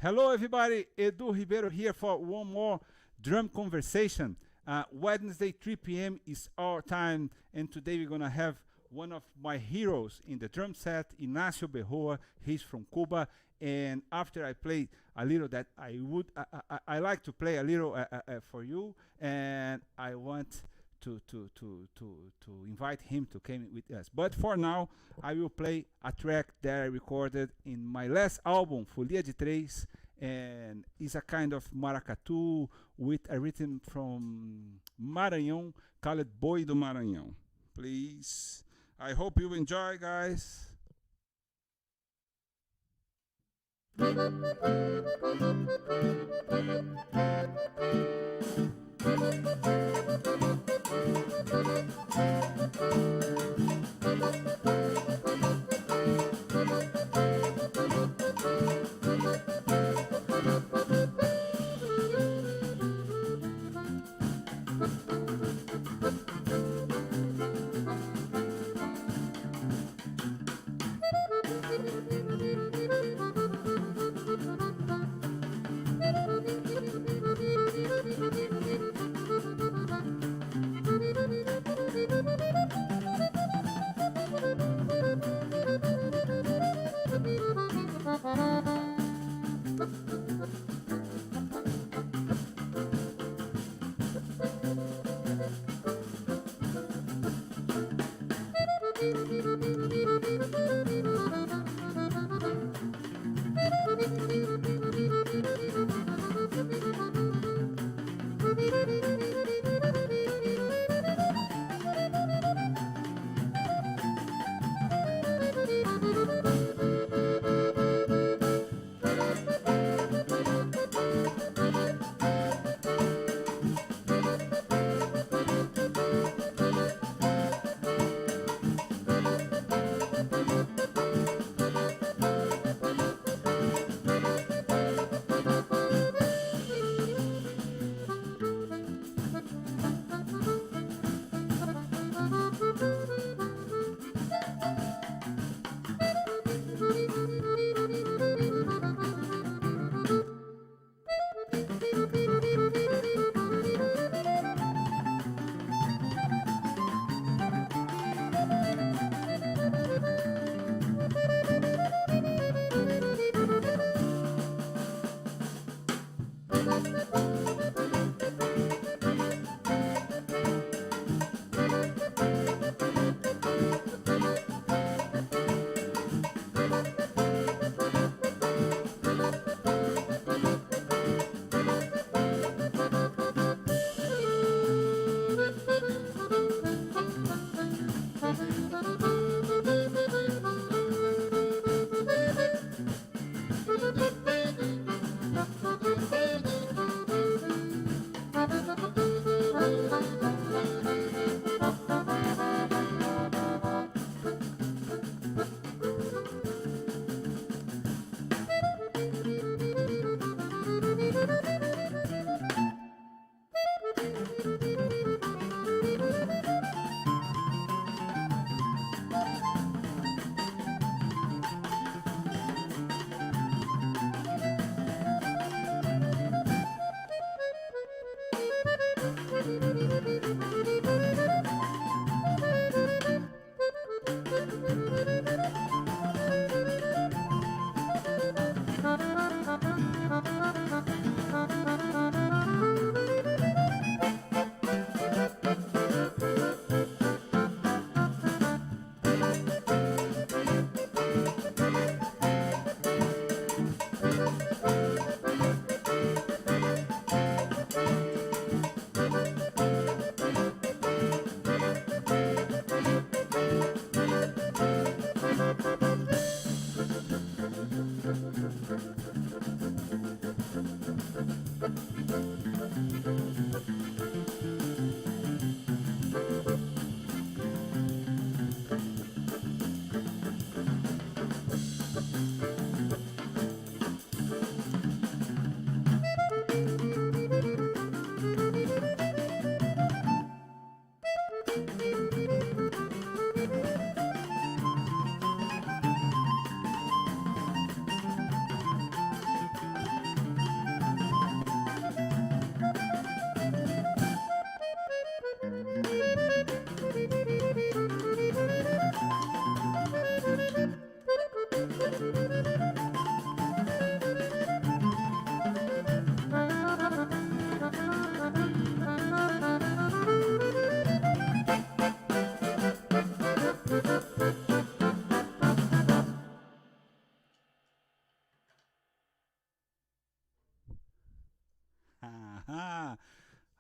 Hello, everybody. Edu Ribeiro here for one more drum conversation. Wednesday, 3 p.m. is our time, and today we're gonna have one of my heroes in the drum set, Ignacio Berroa. He's from Cuba, and after I play a little that I like to play a little for you, and I want to invite him to come with us. But for now, I will play a track that I recorded in my last album, Folia de Três, and it's a kind of maracatu with a rhythm from Maranhão called Boi do Maranhão. Please, I hope you enjoy, guys.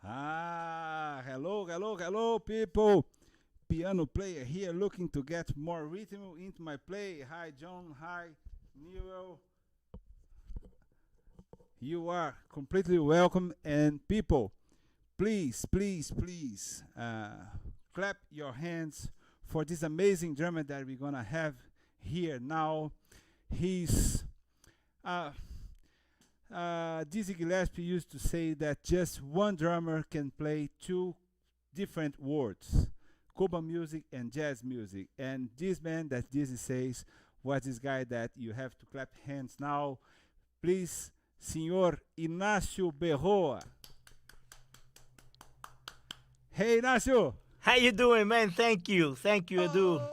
Hello, hello, hello, people. Piano player here looking to get more rhythm into my play. Hi, John. Hi, Nero. You are completely welcome. And people, please, please, please, clap your hands for this amazing drummer that we're gonna have here now. He's uh, Dizzy Gillespie used to say that just one drummer can play two different worlds, Cuban music and jazz music. And this man that Dizzy says was this guy that you have to clap hands now. Please, Senor Ignnacio Berroa. Hey, Ignacio. How you doing, man? Thank you, Edu.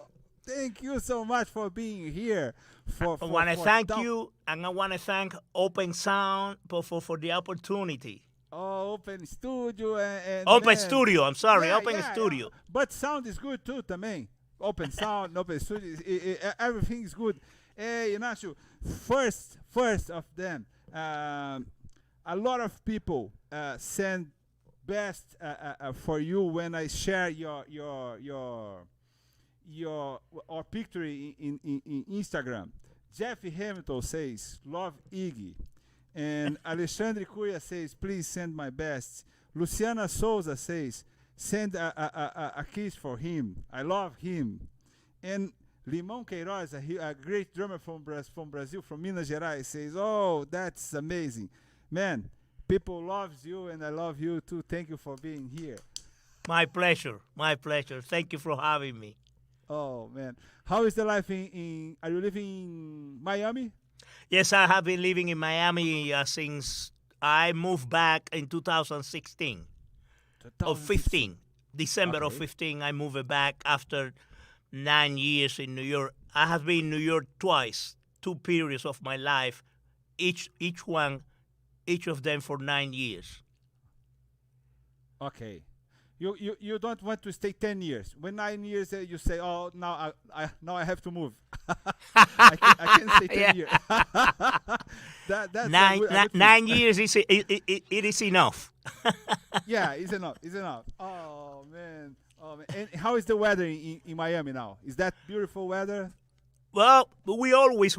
Thank you so much for being here. I want to thank you, and I want to thank Open Sound for the opportunity. Oh, Open Studio and Open man. Studio. I'm sorry, Yeah, Open yeah, Studio. yeah. But sound is good too, também. Open Sound, Open Studio, everything is good. Hey, Ignacio, first of them, a lot of people send best for you when I share your or picture in Instagram. Jeffy Hamilton says, love Iggy. And Alexandre Cuya says, please send my best. Luciana Souza says, send a kiss for him. I love him. And Limão Queiroz, a great drummer from Brazil, from Minas Gerais, says, oh, that's amazing. Man, people loves you and I love you too. Thank you for being here. My pleasure. Thank you for having me. Oh, man. How is the life are you living in Miami? Yes, I have been living in Miami since I moved back in 2016. Or 15. December of 15, I moved back after 9 years in New York. I have been in New York twice, 2 periods of my life, each of them for 9 years. Okay. You don't want to stay 10 years. When 9 years you say, oh, now I have to move. I can't stay 10 years. That's 9 years it is enough. Yeah, it's enough. Oh man. And how is the weather in Miami now? Is that beautiful weather? Well, we always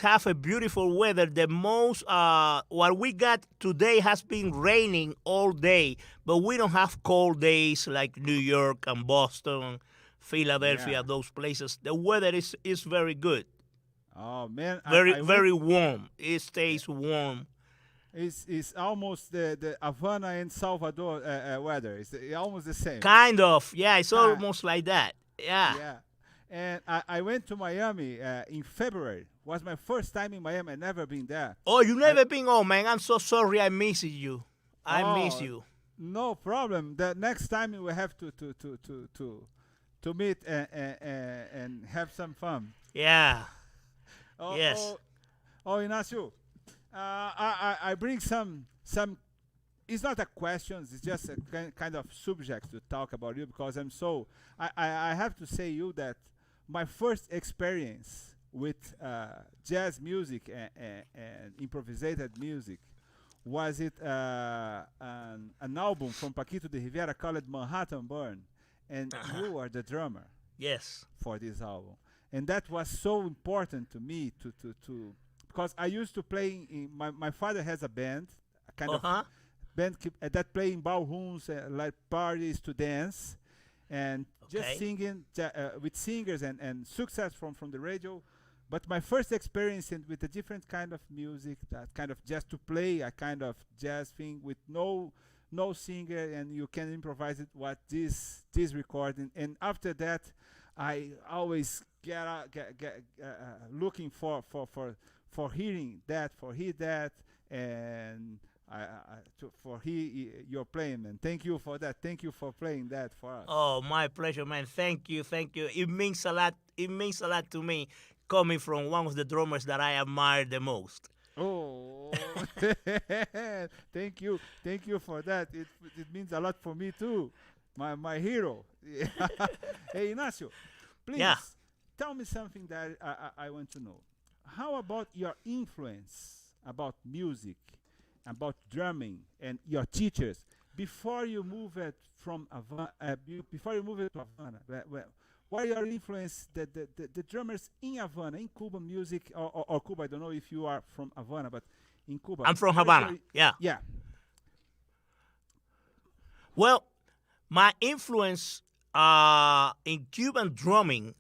have a beautiful weather. The most what we got today has been raining all day, but we don't have cold days like New York and Boston, Philadelphia, Yeah. those places. The weather is very good. Oh man, Very warm. It stays warm. It's almost the Havana and Salvador weather. It's almost the same. Kind of, yeah. It's Ah. almost like that. Yeah. Yeah. And I went to Miami in February. Was my first time in Miami. I never been there. Oh, you never been? Oh man, I'm so sorry. I miss you. I miss you. No problem. The next time we will have to meet and have some fun. Yeah. Oh, Yes. Oh, Ignacio, I bring some. It's not a question. It's just a kind of subject to talk about you because I have to say you that my first experience with jazz music and improvised music was an album from Paquito de Rivera called Manhattan Burn, and you are the drummer Yes. for this album, and that was so important to me to because I used to play in my father has a band, a kind of band that play in ballrooms like parties to dance and just Okay. singing with singers and success from the radio. But my first experience with a different kind of music, that kind of just to play a kind of jazz thing with no singer and you can improvise it. What this recording, and after that, I always get looking for hearing that, hear that, and for your playing, man. Thank you for that. Thank you for playing that for us. Oh, my pleasure, man. Thank you. It means a lot. It means a lot to me coming from one of the drummers that I admire the most. Oh, thank you for that. It means a lot for me too. My hero. Hey, Ignacio, please Yeah. tell me something that I want to know. How about your influence about music, about drumming, and your teachers? before you move it from Havana, before you move it to Havana, what are your influence, the drummers in Havana, in Cuban music, or Cuba? I don't know if you are from Havana, but in Cuba. I'm from Havana. Yeah. Yeah. Well, my influence in Cuban drumming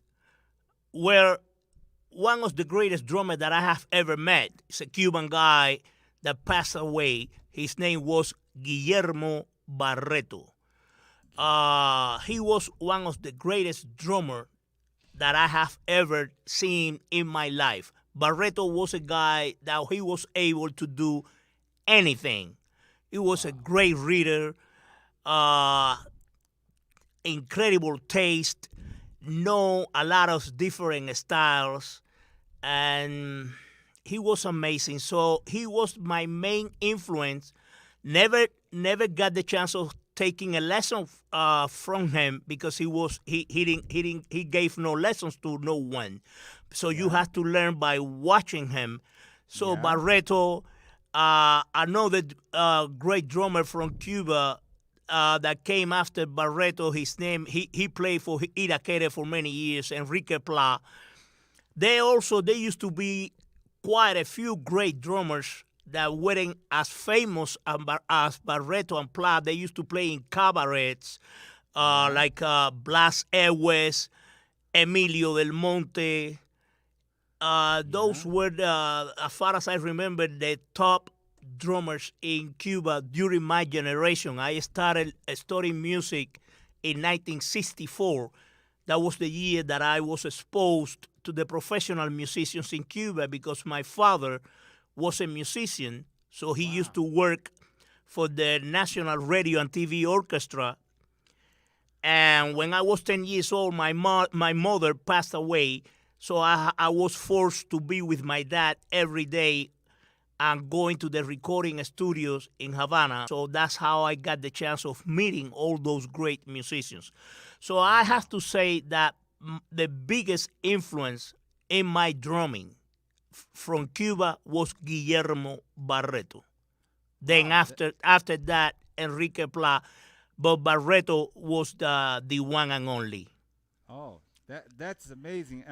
were one of the greatest drummers that I have ever met. It's a Cuban guy that passed away. His name was Guillermo Barreto. He was one of the greatest drummers that I have ever seen in my life. Barreto was a guy that he was able to do anything. He was a great reader, incredible taste, know a lot of different styles, and he was amazing. So he was my main influence. Never got the chance of taking a lesson from him because he gave no lessons to no one. So you have to learn by watching him. So Barreto, another great drummer from Cuba that came after Barreto, his name, he played for Irakere for many years, Enrique Pla. They used to be quite a few great drummers that weren't as famous as Barreto and Pla. They used to play in cabarets like Blas Ewes, Emilio Del Monte. Those were, as far as I remember, the top drummers in Cuba during my generation. I started studying music in 1964. That was the year that I was exposed to the professional musicians in Cuba because my father was a musician, so he used to work for the National Radio and TV Orchestra. And when I was 10 years old, my mother passed away, so I was forced to be with my dad every day and going to the recording studios in Havana. So that's how I got the chance of meeting all those great musicians. So I have to say that the biggest influence in my drumming from Cuba was Guillermo Barreto. Then after that, Enrique Pla, but Barreto was the one and only. Oh, that's amazing.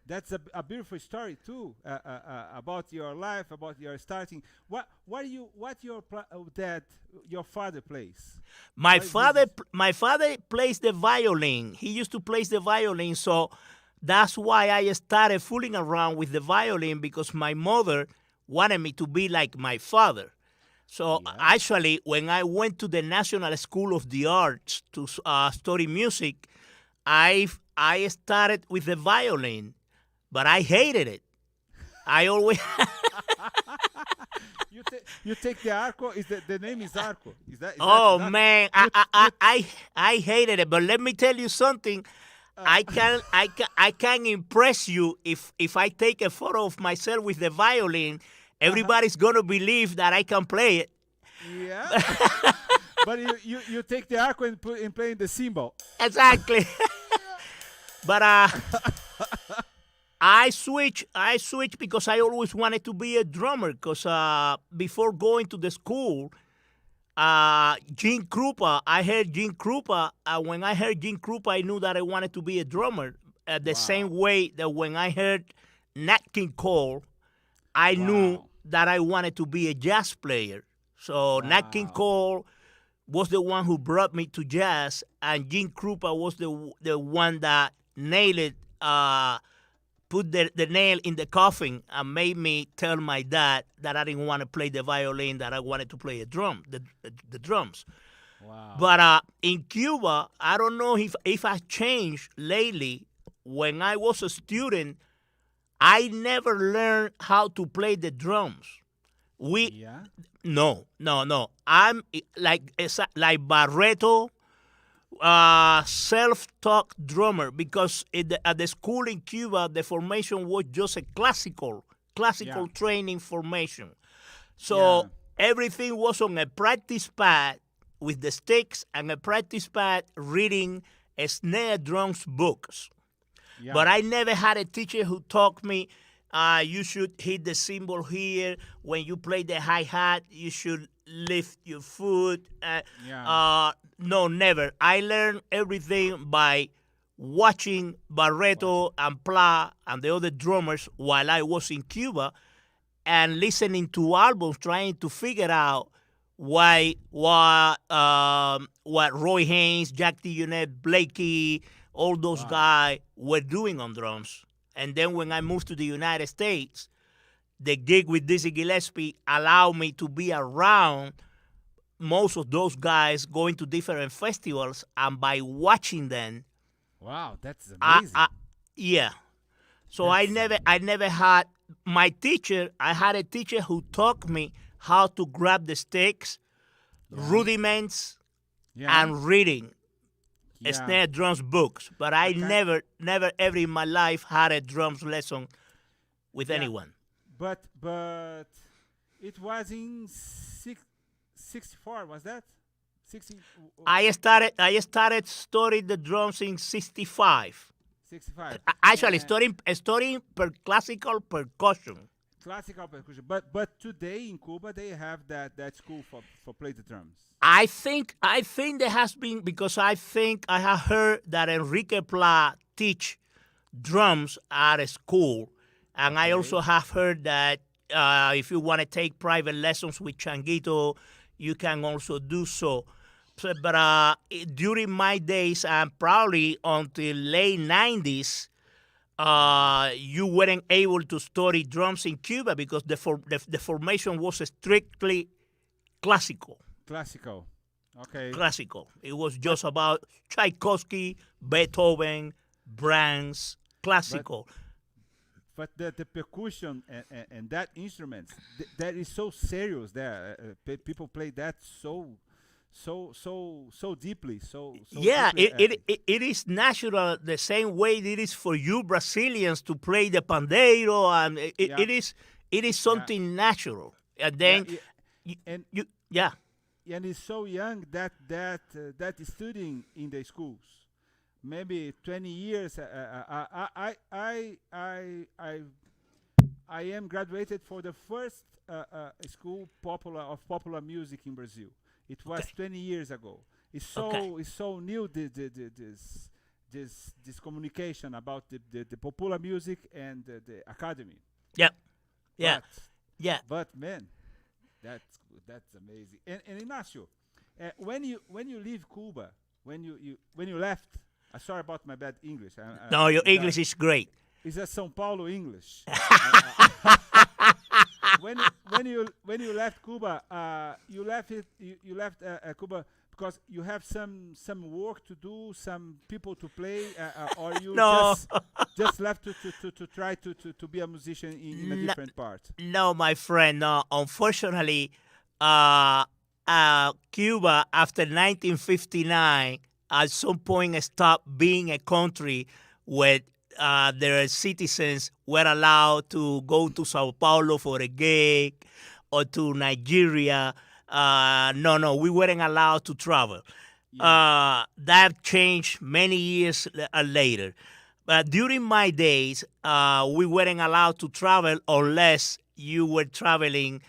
That's a beautiful story too about your life, about your starting. What your dad, your father plays? My father plays the violin. He used to play the violin, so that's why I started fooling around with the violin because my mother wanted me to be like my father. So actually, when I went to the National School of the Arts to study music, I started with the violin. But I hated it. I always. You take the arco. The name is arco? Is that man, I hated it. But let me tell you something. I can impress you if I take a photo of myself with the violin. Everybody's gonna believe that I can play it. Yeah. But you take the arco and put in playing the cymbal. Exactly. But I switched because I always wanted to be a drummer. Because before going to the school, Gene Krupa, I heard Gene Krupa. When I heard Gene Krupa, I knew that I wanted to be a drummer. The same way that when I heard Nat King Cole, I knew that I wanted to be a jazz player. So Nat King Cole was the one who brought me to jazz, and Gene Krupa was the one that nailed it. Put the nail in the coffin and made me tell my dad that I didn't want to play the violin, that I wanted to play the drums. Wow. But in Cuba, I don't know if I changed lately. When I was a student, I never learned how to play the drums. No. I'm like Barreto, self-taught drummer, because at the school in Cuba, the formation was just a classical training formation. So everything was on a practice pad with the sticks and a practice pad reading snare drums books. Yeah. But I never had a teacher who taught me You should hit the cymbal here. When you play the hi-hat, you should lift your foot. No, never. I learned everything by watching Barreto and Pla and the other drummers while I was in Cuba and listening to albums, trying to figure out what Roy Haynes, Jack DeJohnette, Blakey, all those guys were doing on drums. And then when I moved to the United States, the gig with Dizzy Gillespie allowed me to be around most of those guys, going to different festivals, and by watching them. Wow, that's amazing. Yeah. So I never had my teacher. I had a teacher who taught me how to grab the sticks, rudiments, and reading snare drums books. But I never ever in my life had a drums lesson with anyone. But it was in 64, was that? 60. I started studying the drums in 65. 65. Actually, studying classical percussion. Classical percussion. But today in Cuba they have that school for play the drums. I think there has been, because I think I have heard that Enrique Pla teach drums at a school, and I also have heard that if you want to take private lessons with Changuito, you can also do so. But during my days, and probably until late 90s, you weren't able to study drums in Cuba because the formation was strictly classical. Classical. Okay. Classical. It was just about Tchaikovsky, Beethoven, Brahms, classical. But the percussion and that instruments, that is so serious there. People play that so deeply. Yeah, deeply, it is natural, the same way it is for you Brazilians to play the pandeiro, and it is something natural. And then and it's so young that is studying in the schools. Maybe 20 years. I am graduated for the first school of popular music in Brazil. It was 20 years ago. It's so new this communication about the popular music and the academy. But man, that's amazing. And Ignacio, when you leave Cuba, when you left. Sorry about my bad English. No, your English is great. It's a São Paulo English. when you left Cuba, you left Cuba because you have some work to do, some people to play, or you just left to try to be a musician in a different part. No, my friend. No, unfortunately, Cuba after 1959. At some point stopped being a country where their citizens were allowed to go to Sao Paulo for a gig or to Nigeria. No, we weren't allowed to travel. That changed many years later. But during my days, we weren't allowed to travel unless you were traveling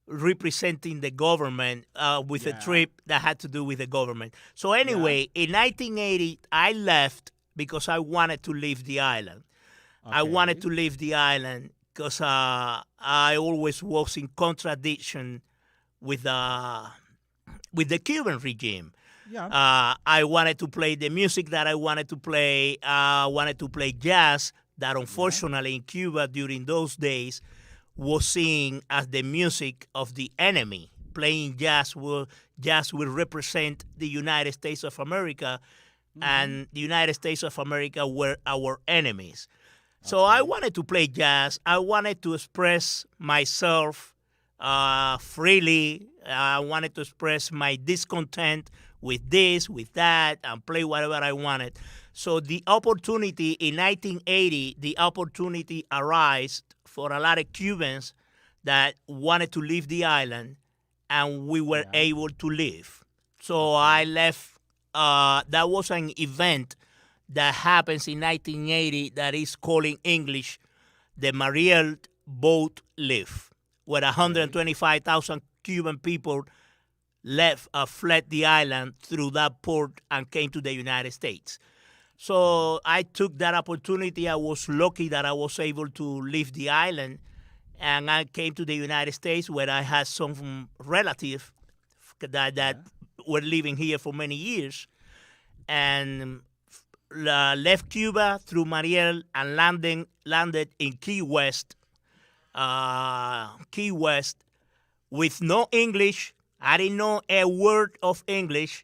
representing the government with a trip that had to do with the government. So anyway, in 1980, I left because I wanted to leave the island. I wanted to leave the island because I always was in contradiction with the Cuban regime. I wanted to play the music that I wanted to play. I wanted to play jazz that unfortunately in Cuba during those days was seen as the music of the enemy. Playing jazz will represent the United States of America, and the United States of America were our enemies. So I wanted to play jazz. I wanted to express myself freely. I wanted to express my discontent with this, with that, and play whatever I wanted. So the opportunity in 1980, the opportunity arose for a lot of Cubans that wanted to leave the island, and we were able to leave. So I left. That was an event that happens in 1980 that is called in English the Mariel boat lift, where 125,000 Cuban people fled the island through that port and came to the United States. So I took that opportunity. I was lucky that I was able to leave the island, and I came to the United States, where I had some relatives that were living here for many years, and left Cuba through Mariel and landed in Key West, with no English. I didn't know a word of English.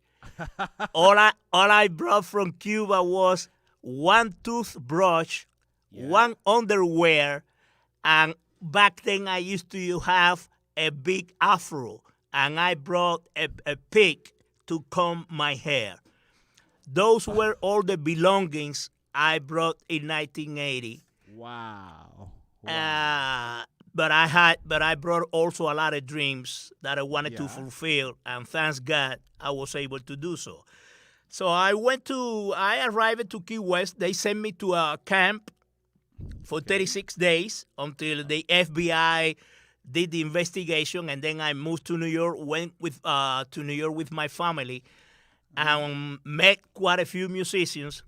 all I brought from Cuba was one toothbrush, one underwear, and back then I used to have a big afro, and I brought a pig to comb my hair. Those were all the belongings I brought in 1980. Wow. But I brought also a lot of dreams that I wanted to fulfill, and thanks God I was able to do so. So I arrived to Key West. They sent me to a camp for 36 days until the FBI did the investigation, and then I moved to New York, went to New York with my family, and met quite a few musicians.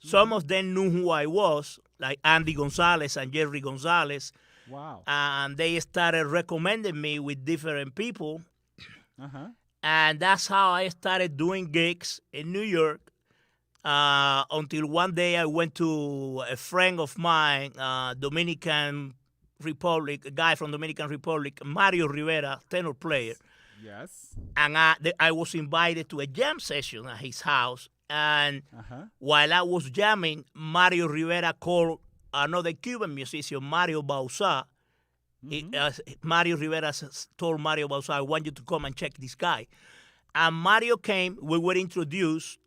Some of them knew who I was, like Andy Gonzalez and Jerry Gonzalez. Wow. And they started recommending me with different people. And that's how I started doing gigs in New York, until one day I went to a friend of mine, Dominican Republic, a guy from Dominican Republic, Mario Rivera, tenor player. Yes. And I was invited to a jam session at his house. And while I was jamming, Mario Rivera called another Cuban musician, Mario Bauza. Mario Rivera told Mario Bauza, I want you to come and check this guy. And Mario came. We were introduced.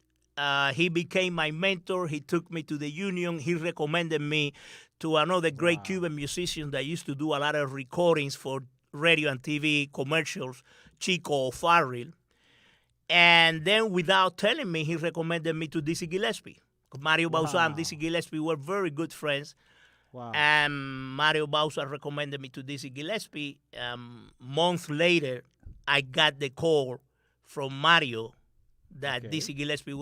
He became my mentor. He took me to the union. He recommended me to another great Cuban musician that used to do a lot of recordings for radio and TV commercials, Chico Farrell. And then without telling me, he recommended me to Dizzy Gillespie. Mario Bauza and Dizzy Gillespie were very good friends. Wow. And Mario Bauza recommended me to Dizzy Gillespie. Months later, I got the call from Mario that Dizzy Gillespie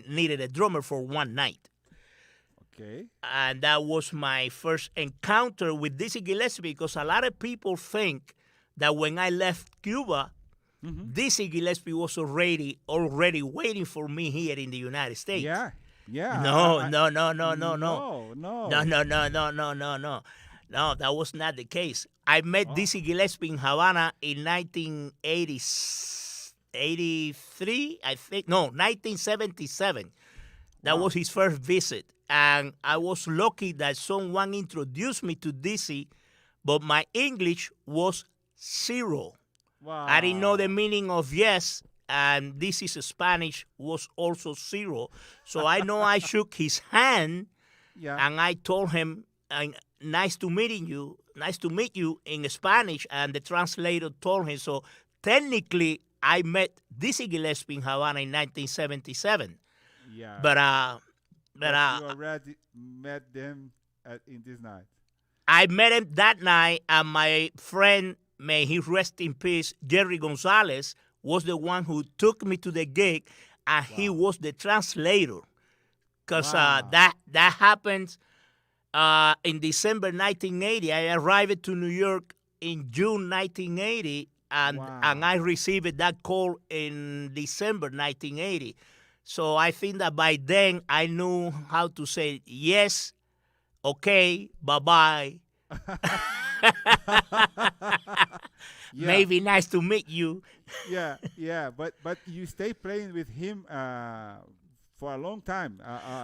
needed a drummer for one night. Okay. And that was my first encounter with Dizzy Gillespie, because a lot of people think that when I left Cuba, Dizzy Gillespie was already waiting for me here in the United States. Yeah. No. No, that was not the case. I met Dizzy Gillespie in Havana in 1983, I think. No, 1977. That was his first visit. And I was lucky that someone introduced me to Dizzy, but my English was zero. Wow. I didn't know the meaning of yes, and Dizzy's Spanish was also zero. So I know I shook his hand, and I told him, nice to meet you in Spanish, and the translator told him. So technically, I met Dizzy Gillespie in Havana in 1977. Yeah. But you already met them in this night. I met him that night, and my friend, may he rest in peace, Jerry Gonzalez, was the one who took me to the gig, and he was the translator. Because that happened in December 1980. I arrived to New York in June 1980, and I received that call in December 1980. So I think that by then I knew how to say yes, okay, bye-bye. Maybe nice to meet you. But you stay playing with him for a long time.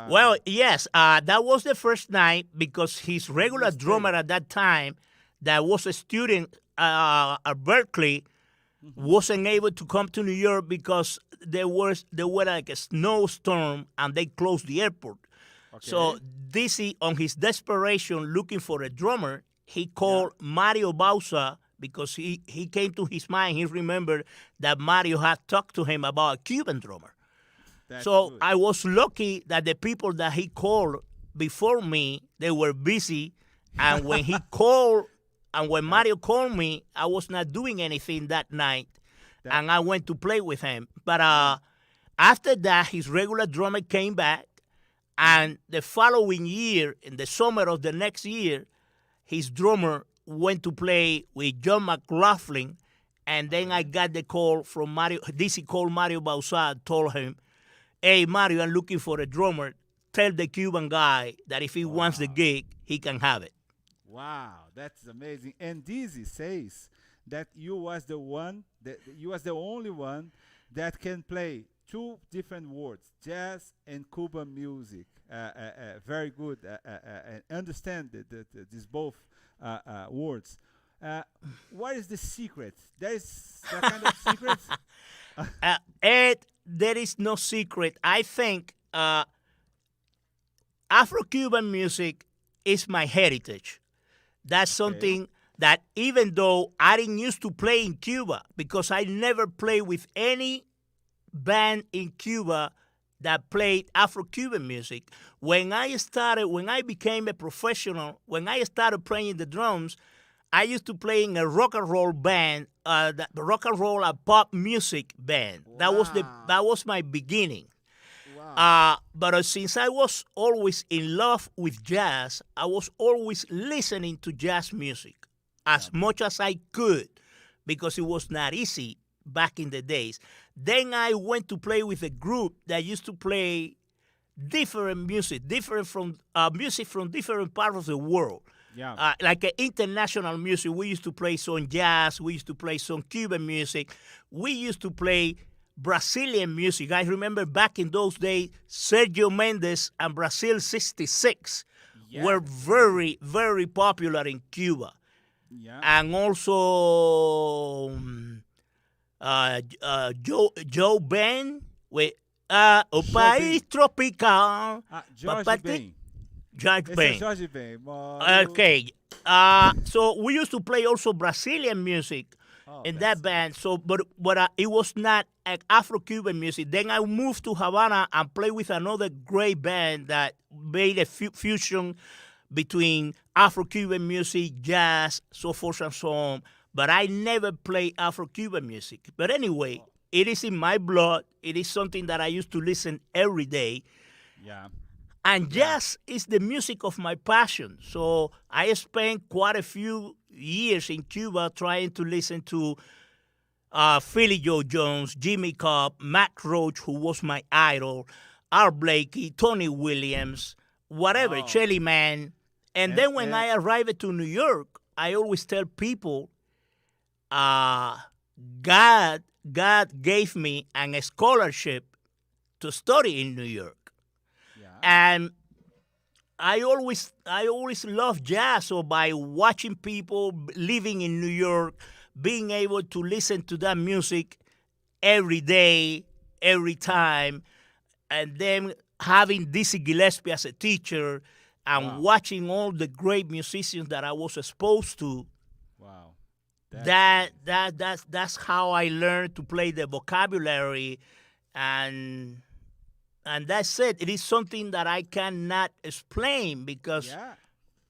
Well, yes, that was the first night, because his regular drummer at that time, that was a student at Berkeley, wasn't able to come to New York because there were like a snowstorm and they closed the airport. Okay. So Dizzy, on his desperation looking for a drummer, he called Mario Bauza, because he came to his mind. He remembered that Mario had talked to him about a Cuban drummer. That's so good. I was lucky that the people that he called before me, they were busy, And when he called, and when Mario called me, I was not doing anything that night, and I went to play with him. But after that, his regular drummer came back, and the following year, in the summer of the next year, his drummer went to play with John McLaughlin, and then I got the call from Mario. DC called Mario Bausa, told him, "Hey, Mario, I'm looking for a drummer. Tell the Cuban guy that if he wants the gig, he can have it." Wow, that's amazing. And Dizzy says that you was the one that you was the only one that can play two different words, jazz and Cuban music. Very good. And understand these both words. What is the secret? There is that kind of secret. Ed, there is no secret. I think Afro-Cuban music is my heritage. That's something that even though I didn't used to play in Cuba, because I never played with any band in Cuba that played Afro-Cuban music. When I became a professional, when I started playing the drums, I used to play in a rock and roll band, the rock and roll and pop music band. Wow. That was my beginning. Wow. But since I was always in love with jazz, I was always listening to jazz music as much as I could, because it was not easy back in the days. Then I went to play with a group that used to play different music, different from music from different parts of the world. Yeah. Like international music. We used to play some jazz. We used to play some Cuban music. We used to play Brazilian music. I remember back in those days, Sergio Mendes and Brazil 66 were very, very popular in Cuba. Yeah. And also Joe Ben with O País Tropical. George Ben. George Ben. George Ben. Okay. So we used to play also Brazilian music in that band. So, but it was not Afro-Cuban music. Then I moved to Havana and played with another great band that made a fusion between Afro-Cuban music, jazz, so forth and so on. But I never played Afro-Cuban music. But anyway, it is in my blood. It is something that I used to listen every day. Yeah. And jazz is the music of my passion. So I spent quite a few years in Cuba trying to listen to Philly Joe Jones, Jimmy Cobb, Mac Roach, who was my idol, Art Blakey, Tony Williams, whatever, Shelly Man. And then when I arrived to New York, I always tell people, God gave me a scholarship to study in New York. And I always loved jazz. So by watching people living in New York, being able to listen to that music every day, every time, and then having Dizzy Gillespie as a teacher, and watching all the great musicians that I was exposed to. Wow. That's how I learned to play the vocabulary, and that's it. It is something that I cannot explain because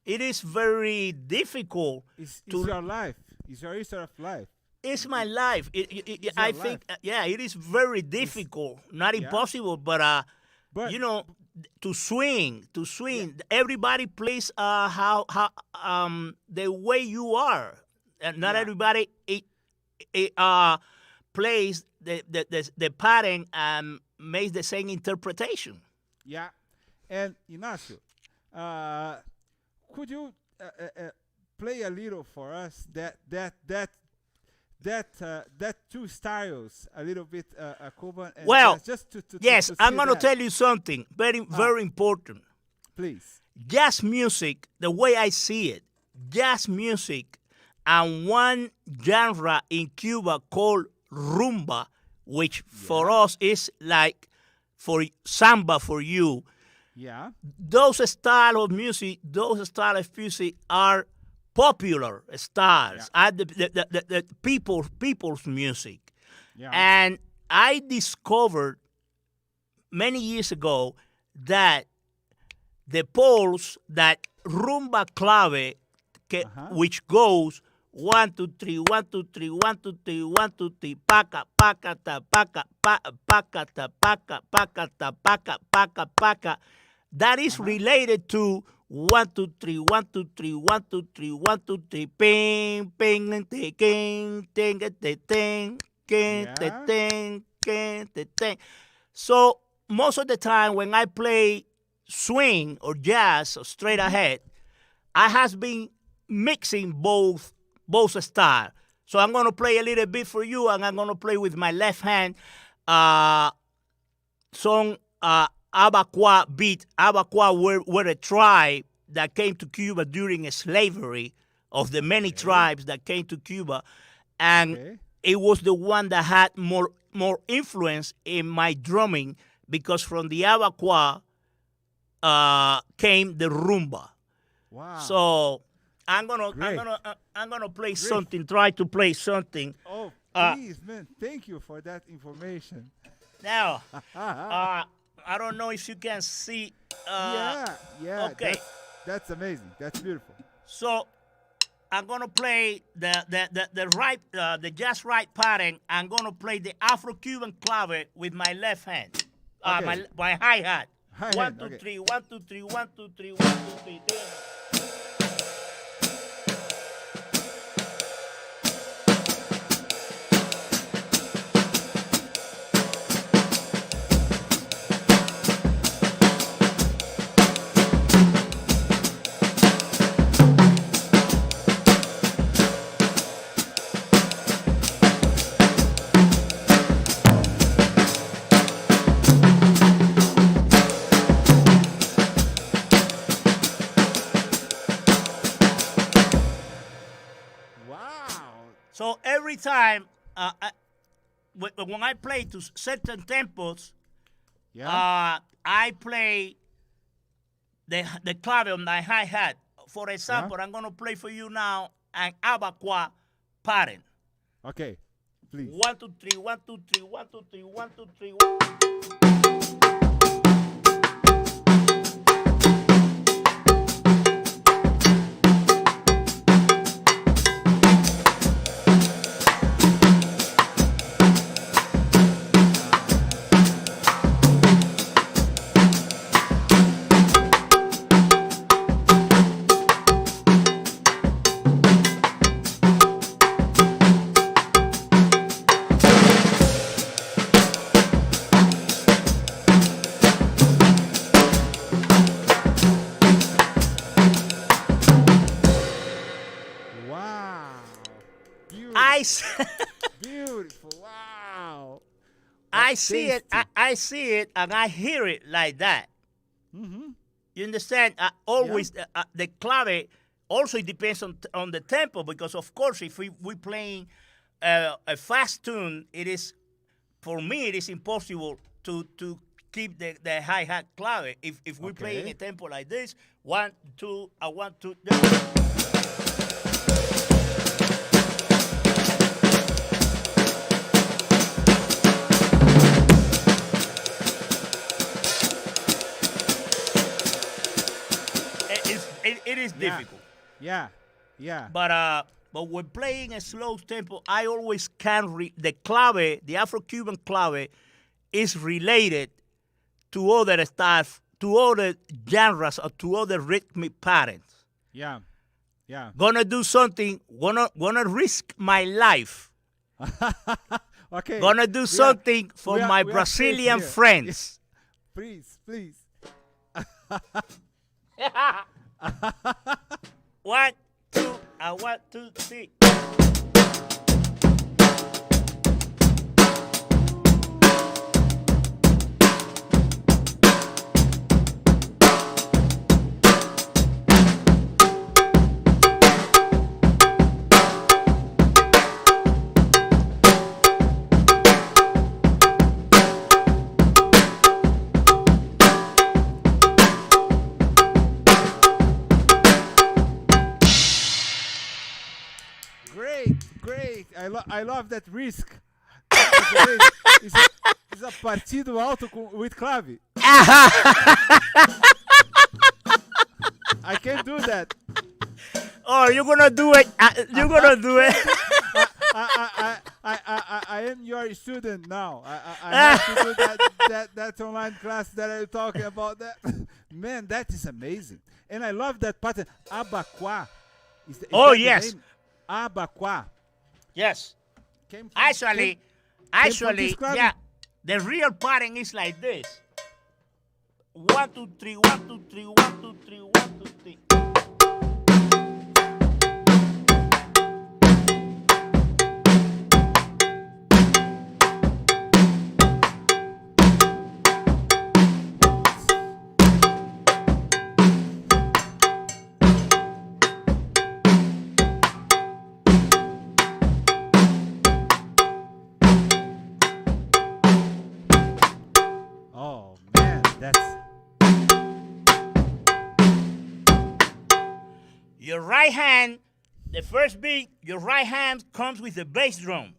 it is very difficult. It's your life. It's your history of life. It's my life. I think, it is very difficult. Not impossible, but you know, to swing. Everybody plays the way you are. And not everybody plays the pattern and makes the same interpretation. Yeah. And Ignacio, could you play a little for us that two styles, a little bit Cuban and just to yes, I'm going to tell you something very important. Please. Jazz music, the way I see it, jazz music and one genre in Cuba called rumba, which for us is like for samba for you. Yeah. Those style of music are popular styles, are the people's music. Yeah. And I discovered many years ago that the Poles that rumba clave which goes 1 2 3 1 2 3 1 2 3 1 2 3 paca paca ta paca paca ta paca paca ta paca paca paca. That is related to 1 2 3 1 2 3 1 2 3 1 2 3 ping ping ting ting ting ting ting ting ting. So most of the time when I play swing or jazz or straight ahead, I has been mixing both styles. So I'm gonna play a little bit for you, and I'm gonna play with my left hand song Abacuá beat. Abacuá were a tribe that came to Cuba during slavery, of the many tribes that came to Cuba, and it was the one that had more influence in my drumming, because from the Abacuá came the rumba. Wow. So I'm gonna play something. Try to play something. Oh, please, man! Thank you for that information. Now, I don't know if you can see. Yeah. Okay. That's amazing. That's beautiful. So I'm gonna play the jazz right pattern. I'm gonna play the Afro-Cuban clave with my left hand. My hi-hat. 1 2 3 1 2 3 1 2 3 1 2 3. So every time, when I play to certain tempos, I play the clave on my hi-hat. For example, I'm going to play for you now an Abacuá pattern. Okay, please. 1 2 3 1 2 3 1 2 3 1 2 3 1. Beautiful. Wow. I see it, and I hear it like that. Mm-hmm. You understand? Always the clave also it depends on the tempo, because of course if we playing a fast tune, for me it is impossible to keep the hi-hat clave. If we're playing a tempo like this, 1 2 1 2. It is difficult. Yeah. But when playing a slow tempo, I always can the clave, the Afro-Cuban clave, is related to other styles, to other genres, or to other rhythmic patterns. Yeah. Gonna do something. Gonna risk my life. Okay. Gonna do something for my Brazilian friends. Please. 1 2 1 2 3. Great. I love that risk. It's a partido alto with clave. I can't do that. Oh, you're gonna do it. You're gonna do it. I am your student now. I have to do that online class that I'm talking about. That man, that is amazing, and I love that pattern. Abaqua. Oh yes, Abaqua. yes. Came from, Actually, this club? yeah. The real pattern is like this. 1, 2, 3, 1, 2, 3, 1, 2, 3, 1, 2, 3. Oh man, that's Your right hand, the first beat, your right hand comes with the bass drum.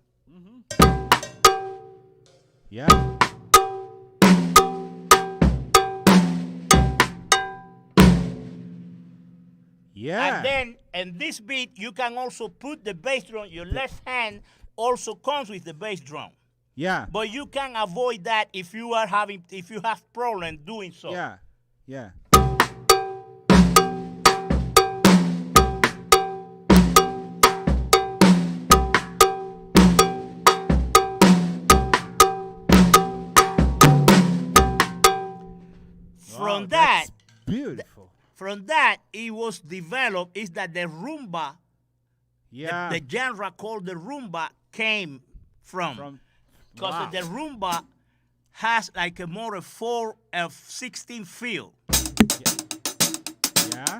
yeah. Yeah. And then, in this beat, you can also put the bass drum. Your left hand also comes with the bass drum. Yeah. But you can avoid that if you have problem doing so. Yeah. Yeah. From Wow, that, that's beautiful. from that, it was developed is that the rumba, Yeah. the genre called the rumba came from. Because wow. the rumba has like a more 4/16 feel. Yeah.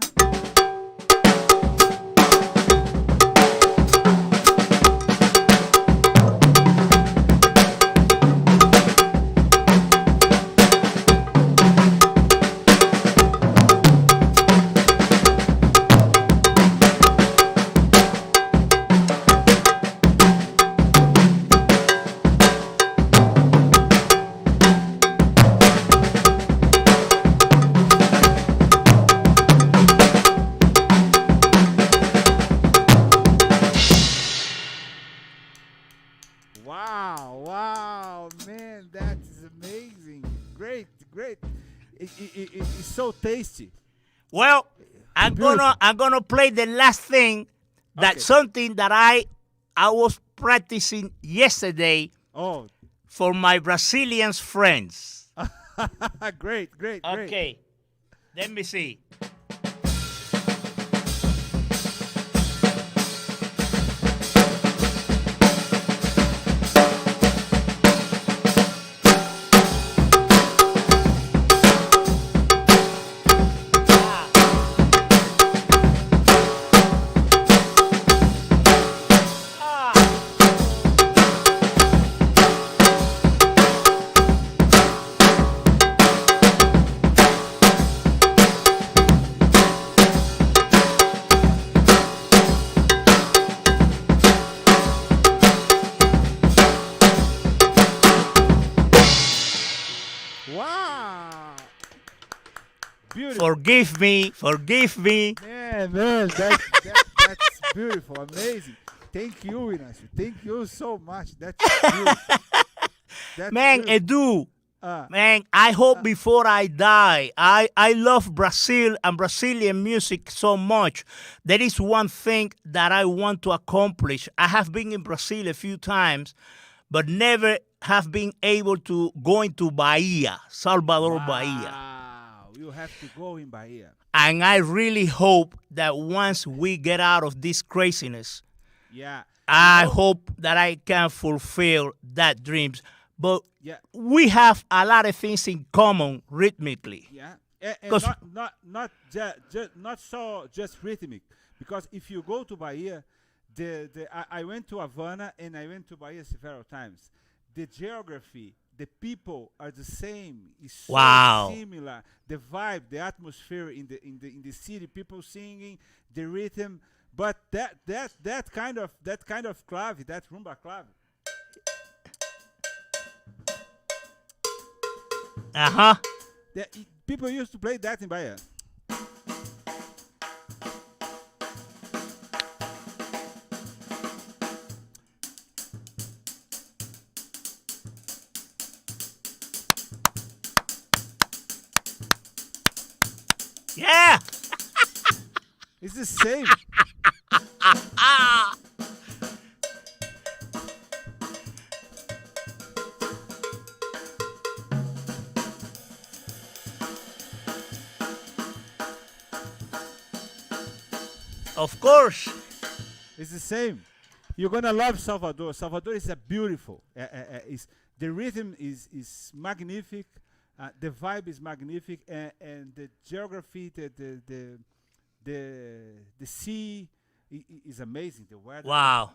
Wow, wow, man, that is amazing. Great, great. It's so tasty. Well, I'm Beautiful. gonna play the last thing. That's Okay. something that I was practicing yesterday Oh, for my Brazilian friends. great, great, great. Okay, let me see. Wow. Beautiful. Forgive me, forgive me. Man, that's beautiful, amazing. Thank you, Ignacio. Thank you so much. That's beautiful. That's Man, beautiful. Edu, man, I hope before I die, I love Brazil and Brazilian music so much. There is one thing that I want to accomplish. I have been in Brazil a few times, but never have been able to go into Bahia, Salvador, Bahia. Wow, you have to go in Bahia. And I really hope that once we get out of this craziness, Yeah. I hope that I can fulfill that dreams. But Yeah. we have a lot of things in common rhythmically. Yeah, and 'Cause- not so just rhythmic, because if you go to Bahia, I went to Havana and I went to Bahia several times. The geography, the people are the same. It's so Wow. similar. The vibe, the atmosphere in the city, people singing, the rhythm, but that kind of clave, that rumba clave. Uh-huh. People used to play that in Bahia. It's the same. Of course. It's the same. You're gonna love Salvador. Salvador is a beautiful. The rhythm is magnific. The vibe is magnific, and the geography, the sea is amazing. The weather. Wow.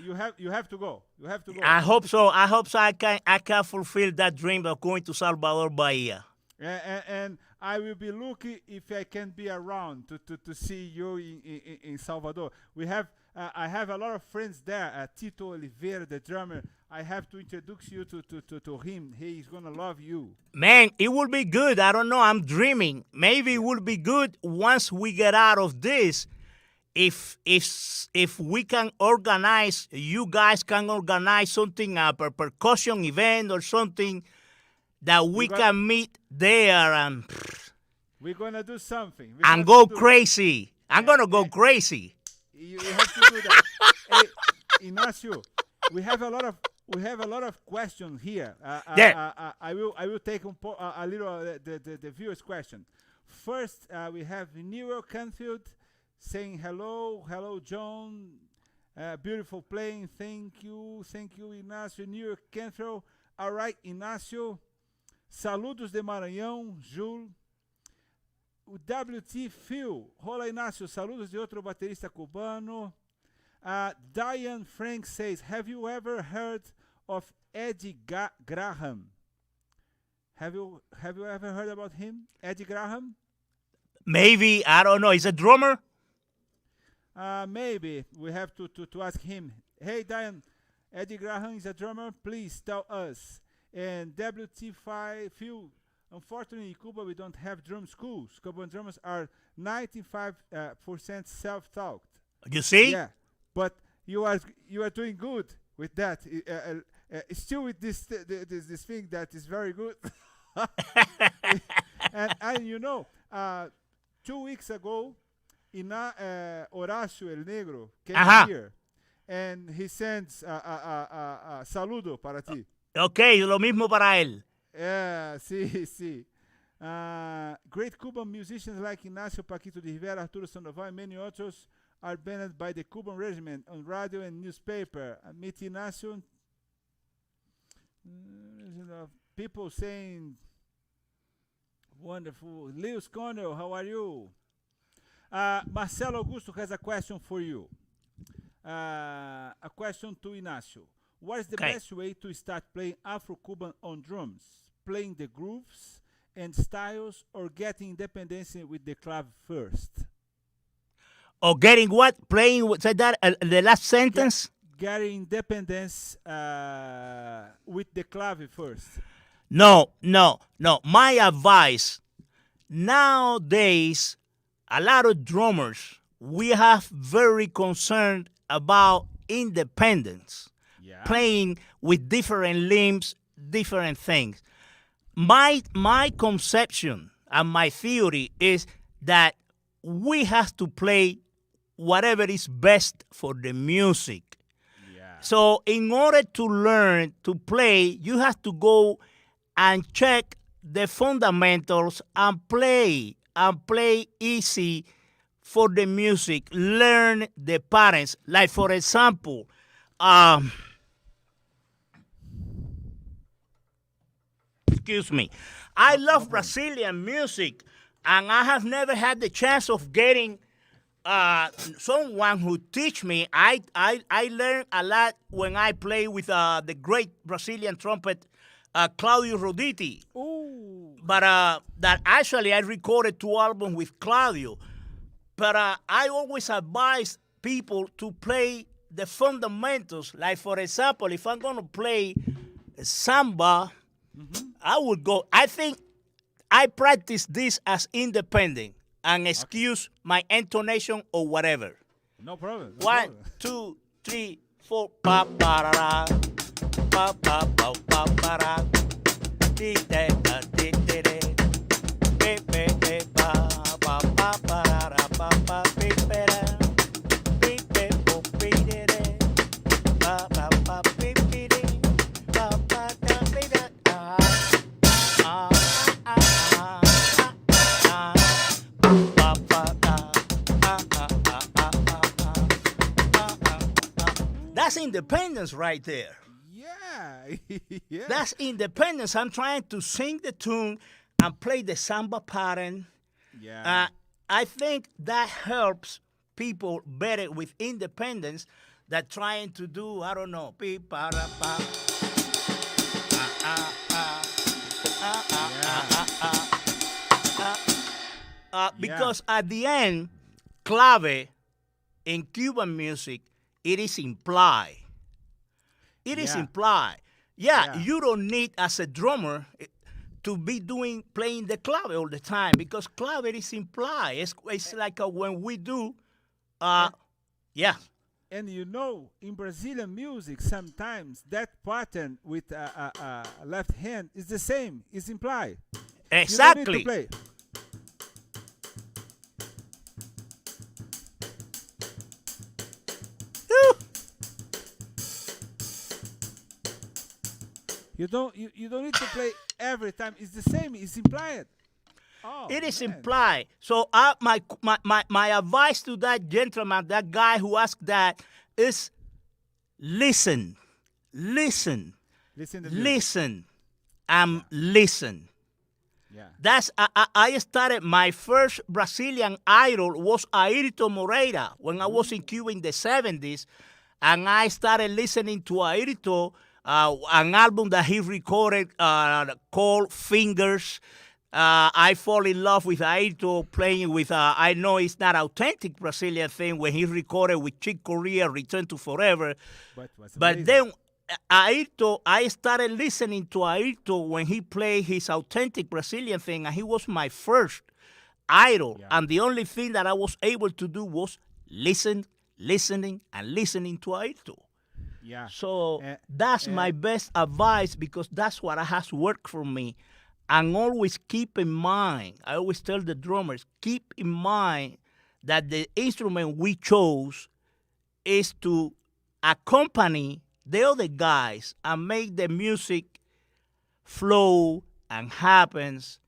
You have to go. You have to go. I hope so. I can fulfill that dream of going to Salvador Bahia. And I will be lucky if I can be around to see you in Salvador. I have a lot of friends there. Tito Oliveira, the drummer. I have to introduce you to him. He's gonna love you. Man, it will be good. I don't know. I'm dreaming. Maybe it will be good once we get out of this. If we can organize, you guys can organize something, a percussion event or something that we can meet there and we're gonna do something. And go crazy. I'm gonna go crazy. You have to do that. Hey, Ignacio, we have a lot of questions here. I will take a little the viewers' question. First, we have Nero Canfield saying hello, John. Beautiful playing. Thank you, Ignacio. Nero Canfield. All right, Ignacio. Saludos de Maranhão, Jul. O WT Phil. Hola, Ignacio. Saludos de outro baterista cubano. Diane Frank says, have you ever heard of Eddie Graham? Have you ever heard about him? Eddie Graham? Maybe. I don't know. He's a drummer? Maybe. We have to ask him. Hey, Diane. Eddie Graham is a drummer. Please tell us. And WT5 Phil, unfortunately in Cuba we don't have drum schools. Cuban drummers are 95% self-taught. You see? Yeah, but you are doing good with that. Still with this thing that is very good. and you know, 2 weeks ago, Horacio El Negro came here, and he sends a saludo para ti. Okay, lo mismo para él. Yeah, sí. Great Cuban musicians like Ignacio Paquito de Rivera, Arturo Sandoval, and many others are banned by the Cuban regiment on radio and newspaper. Meet Ignacio. People saying, wonderful. Lewis Cornell, how are you? Marcelo Augusto has a question for you. A question to Ignacio. What is the best way to start playing Afro-Cuban on drums? Playing the grooves and styles or getting independence with the clav first? Or getting what? Playing, say that, the last sentence? Getting independence with the clav first. No. My advice, nowadays, a lot of drummers, we have very concerned about independence. Yeah. Playing with different limbs, different things. My conception and my theory is that we have to play whatever is best for the music. Yeah. So in order to learn to play, you have to go and check the fundamentals and play easy for the music. Learn the patterns. Like, for example, excuse me. I love Brazilian music, and I have never had the chance of getting someone who teach me. I learned a lot when I play with the great Brazilian trumpet, Claudio Roditi. Ooh. But that actually I recorded 2 albums with Claudio. But I always advise people to play the fundamentals. Like, for example, if I'm going to play samba, I would go. I think I practice this as independent and excuse my intonation or whatever. No problem. 1, 2, 3, 4. Pa pa ra pa pa pa pa pa ra. Ti te ta ti te re. Pe pe pe pa pa pa pa ra pa That's independence right there. Yeah. Yeah. That's independence. I'm trying to sing the tune and play the samba pattern. Yeah. I think that helps people better with independence than trying to do, I don't know, beep, para, pa, because at the end, clave in Cuban music, it is implied. It is implied. Yeah, you don't need, as a drummer, to be playing the clave all the time, because clave is implied. It's like when we do, yeah. And you know, in Brazilian music, sometimes that pattern with a left hand is the same. It's implied. Exactly. You don't need to play. You don't need to play every time. It's the same. It's implied. Oh, it is man. implied. So my advice to that gentleman, that guy who asked that, is listen, Listen to music. listen, and listen. Yeah. That's I started, my first Brazilian idol was Ayrton Moreira when I was in Cuba in the 70s, and I started listening to Ayrton, an album that he recorded called Fingers. I fall in love with Ayrton playing with, I know it's not authentic Brazilian thing, when he recorded with Chick Corea, Return to Forever. But then Ayrton, I started listening to Ayrton when he played his authentic Brazilian thing, and he was my first idol. Yeah. And the only thing that I was able to do was listening to Ayrton. Yeah. So that's my best advice, because that's what has worked for me. And always keep in mind, I always tell the drummers, keep in mind that the instrument we chose is to accompany the other guys and make the music flow and happens.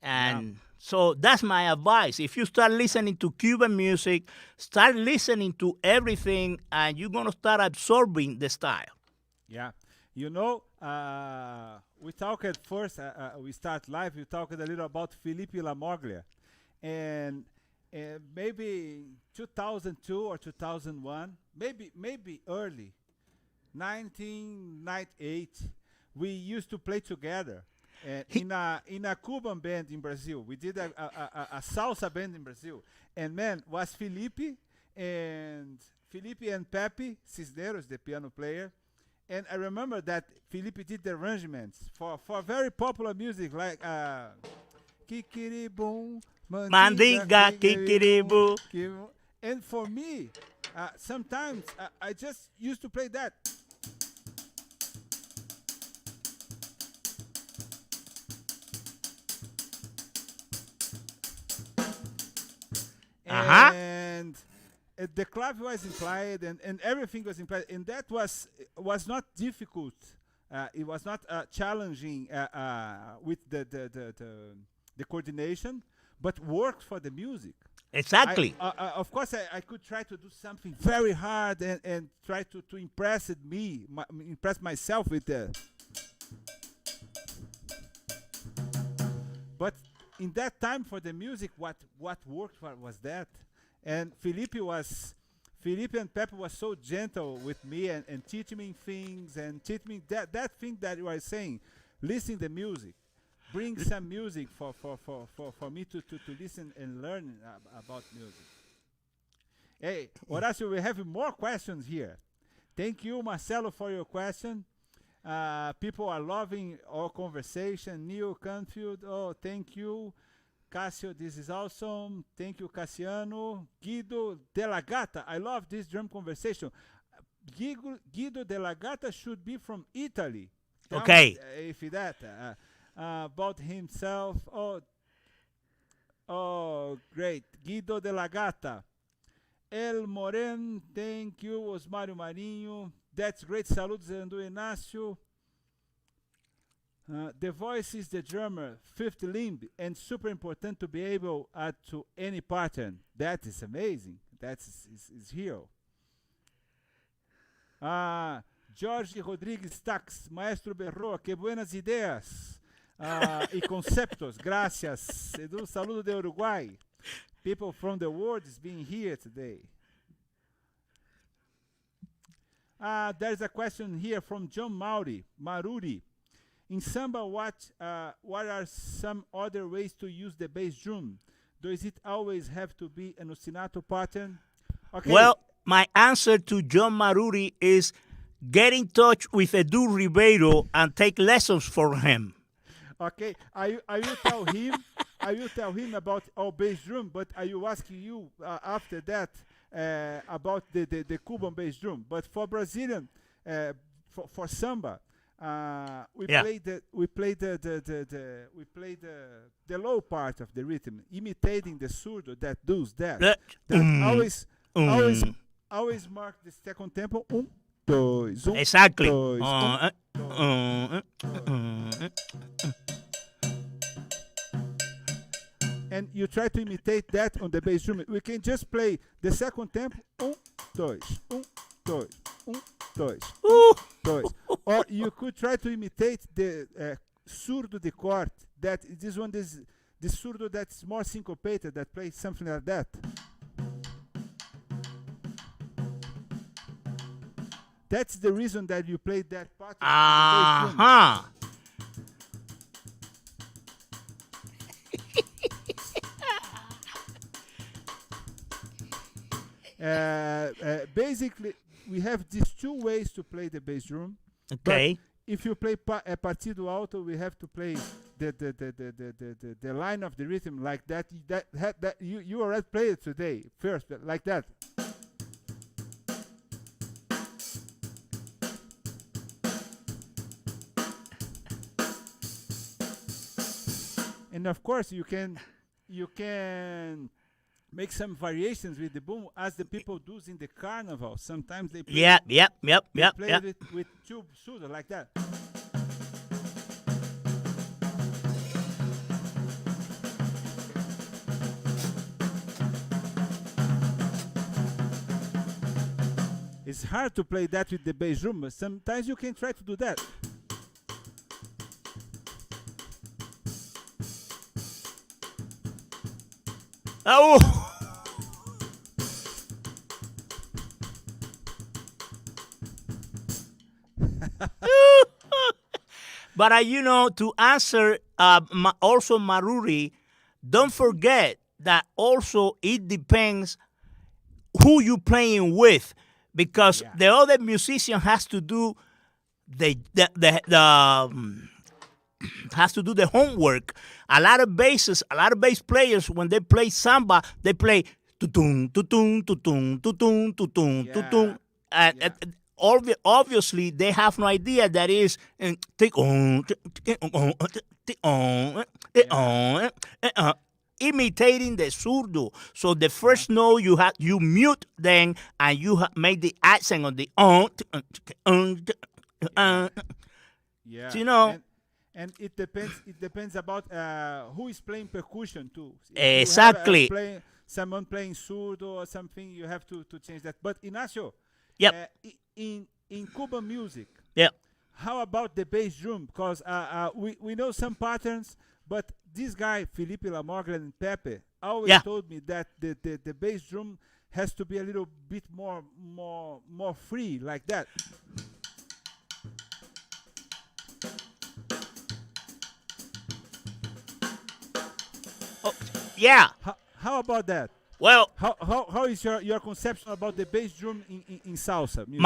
And so that's my advice. If you start listening to Cuban music, start listening to everything, and you're going to start absorbing the style. Yeah. You know, we talked at first, we start live, we talked a little about Felipe Lamoglia. And maybe 2002 or 2001, maybe early, 1998, we used to play together. In a Cuban band in Brazil. We did a salsa band in Brazil. And man, was Felipe and Pepe Cisneros, the piano player. And I remember that Felipe did the arrangements for very popular music like Kikiribum, Mandiga, Kikiribu. And for me, sometimes I just used to play that. And the clave was implied, and everything was implied, and that was not difficult. It was not challenging with the coordination, but worked for the music. Exactly. Of course, I could try to do something very hard and try to impress impress myself with the. But in that time for the music, what worked was that. And Felipe and Pepe was so gentle with me and teach me things and teach me that thing that you are saying. Listen to the music. Bring some music for me to listen and learn about music. Hey, Horacio, we have more questions here. Thank you, Marcelo, for your question. People are loving our conversation. Neil Canfield, oh, thank you. Cássio, this is awesome. Thank you, Cassiano. Guido De La Gata, I love this drum conversation. Guido De La Gata should be from Italy. Okay. If that about himself. Oh, great. Guido de la Gata. El Moren, thank you. Osmario Marinho. That's great. Saludos, Edu Ignacio. The voice is the drummer, fifth limb, and super important to be able to any pattern. That is amazing. That is hero. Jorge Rodrigues Tax, Maestro Berroa, que buenas ideas y conceptos. Gracias. Edu, saludo de Uruguay. People from the world is being here today. There's a question here from John Maruri. In samba, what are some other ways to use the bass drum? Does it always have to be an ostinato pattern? Okay. Well, my answer to John Maruri is get in touch with Edu Ribeiro and take lessons from him. Okay, I will tell him. I will tell him about our bass drum, but I will ask you after that about the Cuban bass drum. But for Brazilian, for samba, we played the low part of the rhythm, imitating the surdo that does that. Always mark the second tempo. Dois, exactly. Dois, and you try to imitate that on the bass drum. We can just play the second tempo. Dois, dois, dois, dois. Or you could try to imitate the surdo de corte. That this one is the surdo that's more syncopated, that plays something like that. That's the reason that you played that part. Basically, we have these two ways to play the bass drum. Okay. But if you play partido alto, we have to play the line of the rhythm like that. That you already played it today first, like that. And of course, you can make some variations with the boom, as the people do in the carnival. Sometimes they play it with two surdo like that. It's hard to play that with the bass drum, but sometimes you can try to do that. Oh! But to answer also Maruri, don't forget that also it depends who you playing with, because the other musician has to do has to do the homework. A lot of bass players, when they play samba, they play tutung, tutung, tutung, tutung, tutung, tutung. Obviously, they have no idea that is imitating the surdo. So the first note you mute then, and you make the accent on the And it depends about who is playing percussion too. Exactly. Someone playing surdo or something, you have to change that. But Ignacio, in Cuban music, how about the bass drum? Because we know some patterns, but this guy Felipe Lamoglia and Pepe always told me that the bass drum has to be a little bit more free, like that. Oh, yeah. How about that? Well, how is your conception about the bass drum in salsa music?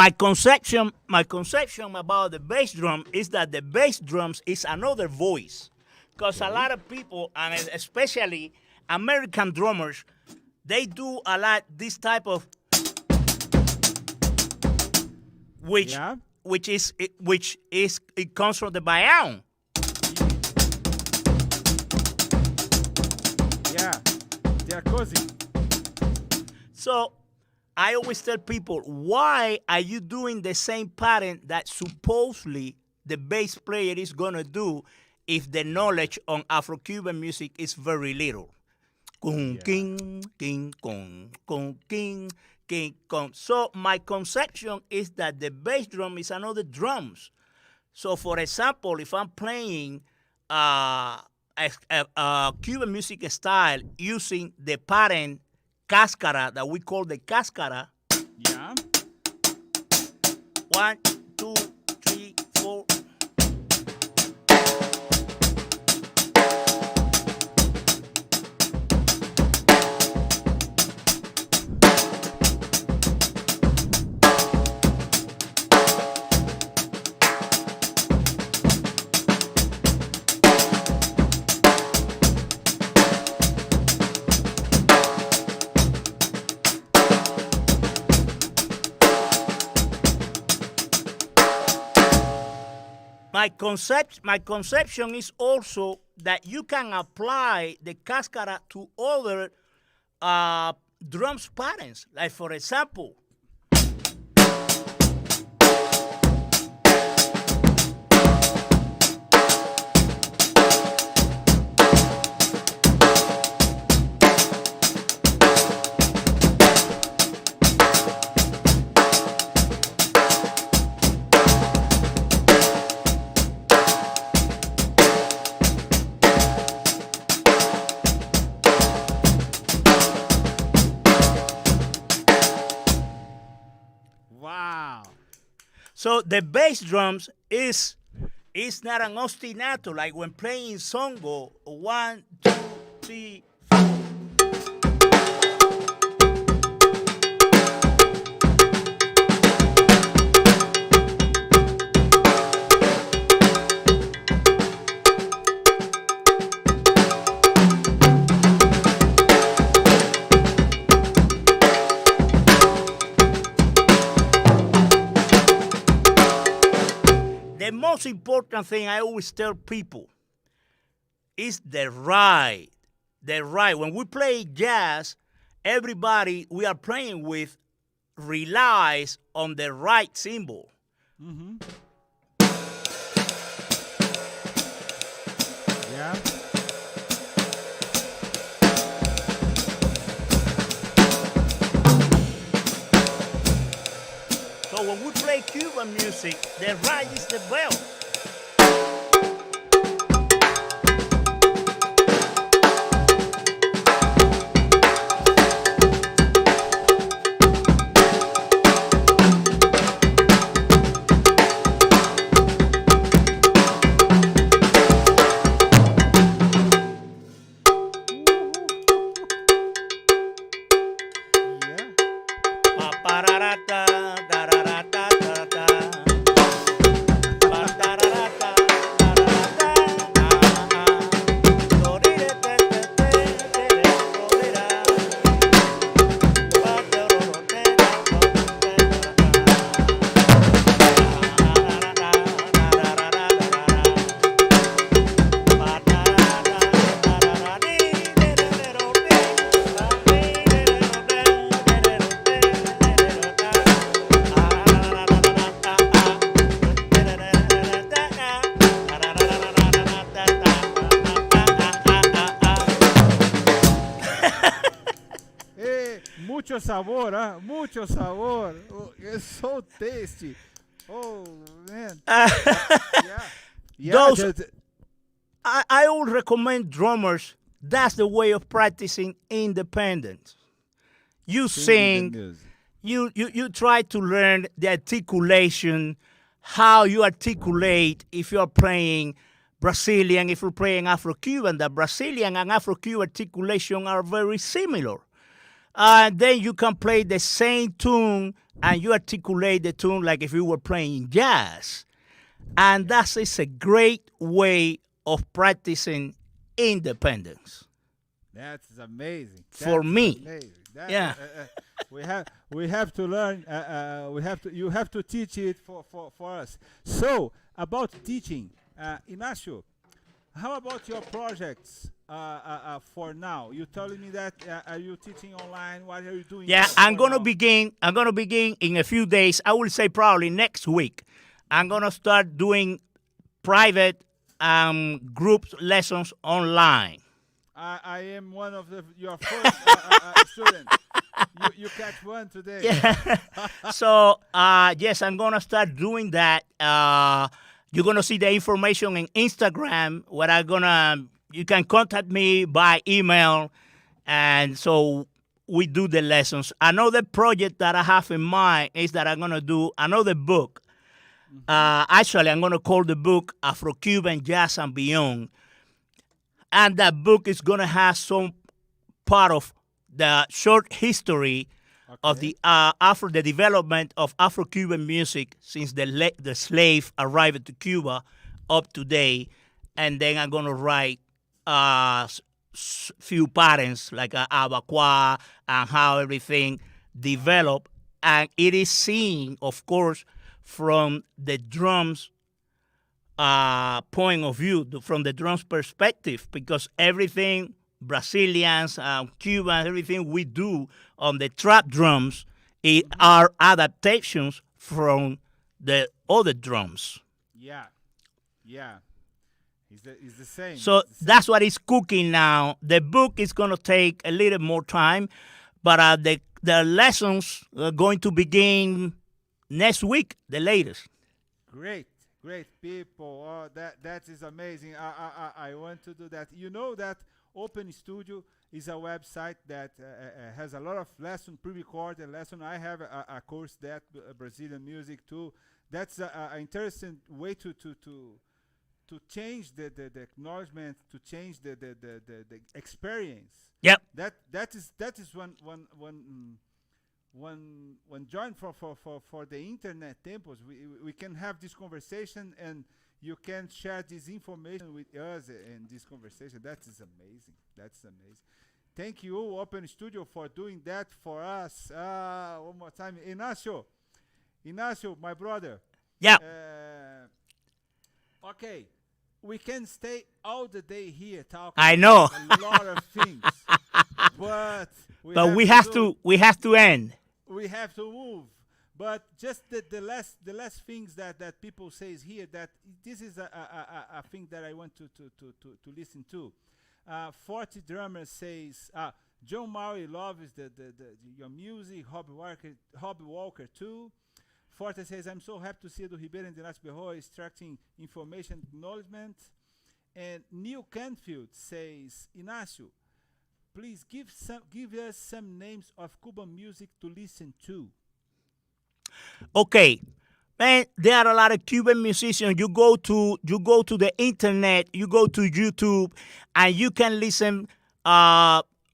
My conception about the bass drum is that the bass drums is another voice, because a lot of people, and especially American drummers, they do a lot this type of which it comes from the Bayan. Yeah. music. So I always tell people, why are you doing the same pattern that supposedly the bass player is going to do if the knowledge on Afro-Cuban music is very little? Kung, king, king, kong, kong, king, king, kong. So my conception is that the bass drum is another drums. So for example, if I'm playing a Cuban music style using the pattern cáscara that we call the cáscara. Yeah. 1, 2, 3, 4. My conception is also that you can apply the cáscara to other drums patterns. Like for example, so the bass drums is not an ostinato like when playing songo. 1, 2, 3, 4. The most important thing I always tell people is the ride. The ride. When we play jazz, everybody we are playing with relies on the right cymbal. Mm-hmm. Yeah. So when we play Cuban music, the right is the bell. Mucho sabor, huh? Mucho sabor. Oh, it's so tasty. Oh, man. Yeah. Those, I would recommend drummers, that's the way of practicing independence. You sing, you try to learn the articulation, how you articulate if you're playing Brazilian, if you're playing Afro-Cuban. The Brazilian and Afro-Cuban articulation are very similar. Then you can play the same tune and you articulate the tune like if you were playing jazz. And that is a great way of practicing independence. That's amazing. For me. Amazing. Yeah. We have to learn. You have to teach it for us. So about teaching, Ignacio, how about your projects? for now? You telling me that are you teaching online? What are you doing? Yeah, for I'm gonna now? begin. I'm gonna begin in a few days. I will say probably next week. I'm gonna start doing private group lessons online. I am one of your first students. You catch one today. Yeah. So yes, I'm gonna start doing that. You're gonna see the information in Instagram. What I'm gonna, you can contact me by email, and so we do the lessons. Another project that I have in mind is that I'm gonna do another book. Actually, I'm gonna call the book Afro-Cuban Jazz and Beyond, and that book is gonna have some part of the short history of Okay. the development of Afro-Cuban music since the slave arrived to Cuba up to today, and then I'm gonna write few patterns like Abacoa and how everything developed, and it is seen, of course, from the drums point of view, from the drums perspective, because everything Brazilians, Cubans, everything we do on the trap drums are adaptations from the other drums. Yeah. Yeah. It's the same. So It's the same. that's what is cooking now. The book is going to take a little more time, but the lessons are going to begin next week, the latest. Great, great people. Oh, that is amazing. I want to do that. You know that Open Studio is a website that has a lot of lesson, pre-recorded lesson. I have a course that Brazilian music too. That's an interesting way to change the acknowledgement, to change the experience. Yep. That is one joint for the internet temples. We can have this conversation, and you can share this information with us in this conversation. That is amazing. That's amazing. Thank you, Open Studio, for doing that for us. One more time, Ignacio, my brother. Yeah. Okay, we can stay all the day here talking I know. about a lot of things, but We have to end. we have to move. But just the last things that people says here, that this is a thing that I want to listen to. 40 Drummer says, John Maui loves your music, Hobby Walker too. Forte says, I'm so happy to see Edu Ribeiro and Ignnacio Berroa extracting information, acknowledgement. And Neil Canfield says, Ignacio, please give us some names of Cuban music to listen to. Okay, man, there are a lot of Cuban musicians. You go to the internet, you go to YouTube, and you can listen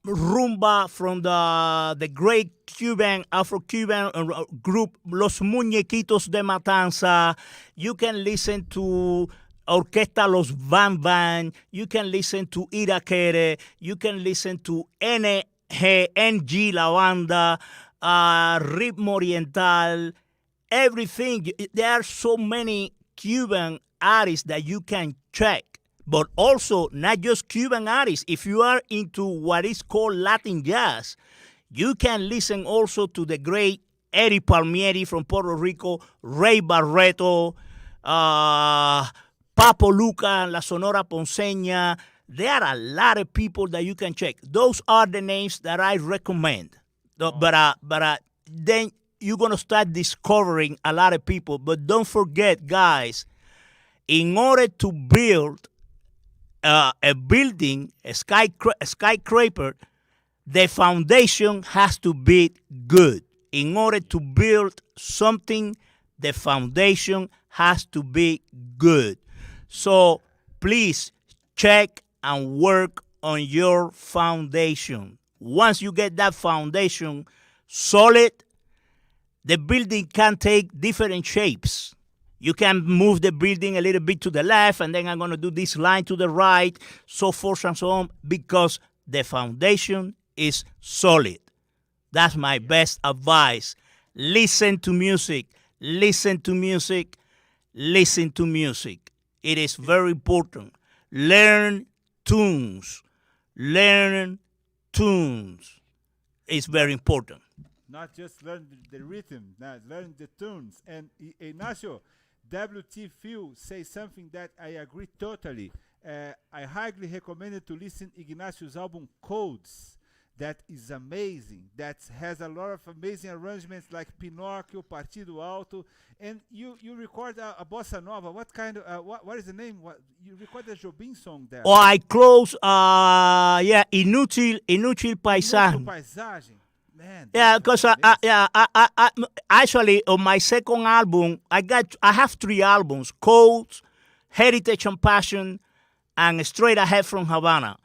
rumba from the great Cuban Afro-Cuban group Los Muñequitos de Matanza. You can listen to Orquesta Los Van Van. You can listen to Iraquere. You can listen to NG La Banda, Ritmo Oriental, everything. There are so many Cuban artists that you can check, but also not just Cuban artists. If you are into what is called Latin jazz, you can listen also to the great Eddie Palmieri from Puerto Rico, Ray Barreto, Papo Luca, La Sonora Ponceña. There are a lot of people that you can check. Those are the names that I recommend. But then you're going to start discovering a lot of people. But don't forget, guys, in order to build a building, a skyscraper, the foundation has to be good. In order to build something, the foundation has to be good. So please check and work on your foundation. Once you get that foundation solid, the building can take different shapes. You can move the building a little bit to the left, and then I'm going to do this line to the right, so forth and so on, because the foundation is solid. That's my best advice. Listen to music. Listen to music. Listen to music. It is very important. Learn tunes. learn tunes is very important. Not just learn the rhythm, not learn the tunes. And Ignacio, WT Phil says something that I agree totally. I highly recommend to listen Ignacio's album Codes. That is amazing. That has a lot of amazing arrangements like Pinocchio, Partido Alto, and you record a bossa nova. What kind of what is the name? What you record a Jobim song there? Oh, I close. Inútil Inútil Paisagem. Paisagem. Man. Yeah, that's because I actually on my second album, I have 3 albums: Codes, Heritage and Passion, and Straight Ahead from Havana.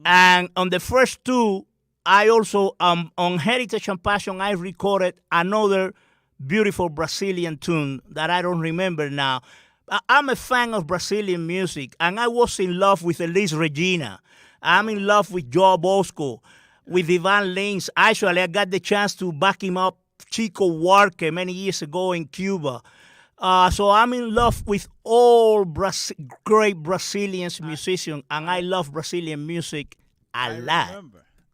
And on the first 2, I also on Heritage and Passion I recorded another beautiful Brazilian tune that I don't remember now. I'm a fan of Brazilian music, and I was in love with Elis Regina. I'm in love with Joe Bosco, with Ivan Lins. Actually, I got the chance to back him up, Chico Huarque, many years ago in Cuba. So I'm in love with all great Brazilian musicians, and I love Brazilian music a lot.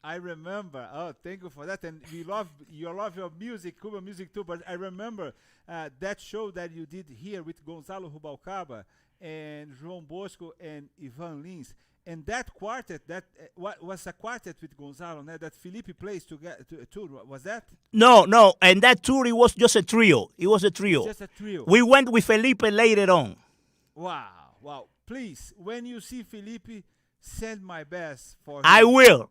I remember. Oh, thank you for that. And you love your music, Cuban music too. But I remember that show that you did here with Gonzalo Rubalcaba and João Bosco and Ivan Lins. And that quartet, that what was a quartet with Gonzalo, that Felipe plays together. Was that? No. And that tour, it was just a trio. It was a trio. Just a trio. We went with Felipe later on. Wow. Please, when you see Felipe, send my best for him. I will.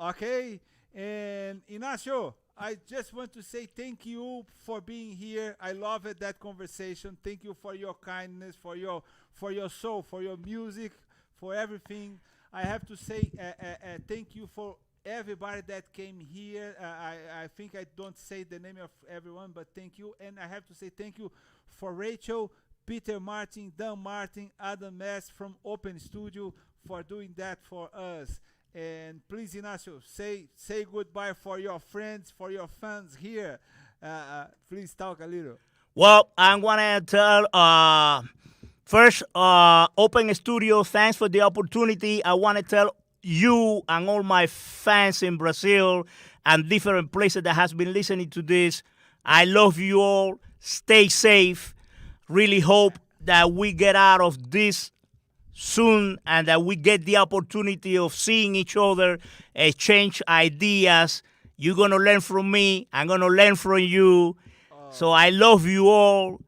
Okay, and Ignacio, I just want to say thank you for being here. I loved that conversation. Thank you for your kindness, for your soul, for your music, for everything. I have to say thank you for everybody that came here. I think I don't say the name of everyone, but thank you. And I have to say thank you for Rachel, Peter Martin, Dan Martin, Adam Mess from Open Studio for doing that for us. And please, Ignacio, say goodbye for your friends, for your fans here. Please talk a little. Well, I'm going to tell, first, Open Studio, thanks for the opportunity. I want to tell you and all my fans in Brazil and different places that has been listening to this, I love you all. Stay safe. Really hope that we get out of this soon and that we get the opportunity of seeing each other, exchange ideas. You're going to learn from me. I'm going to learn from you. So I love you all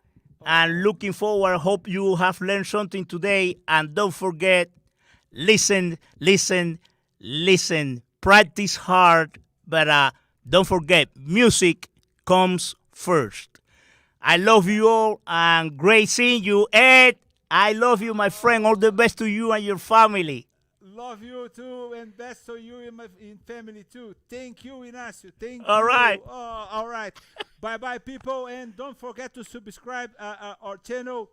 and looking forward. Hope you have learned something today. And don't forget, listen. Practice hard, but don't forget, music comes first. I love you all and great seeing you. Ed, I love you, my friend. All the best to you and your family. Love you too, and best to you in family too. Thank you, Ignacio. Thank you. All right. Oh, all right. Bye, people, and don't forget to subscribe our channel.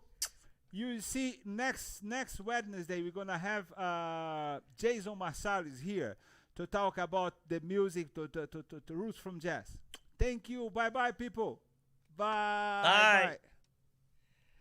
You see, next Wednesday we're gonna have Jason Marsalis here to talk about the music, to roots from jazz. Thank you. Bye, people. Bye. Bye.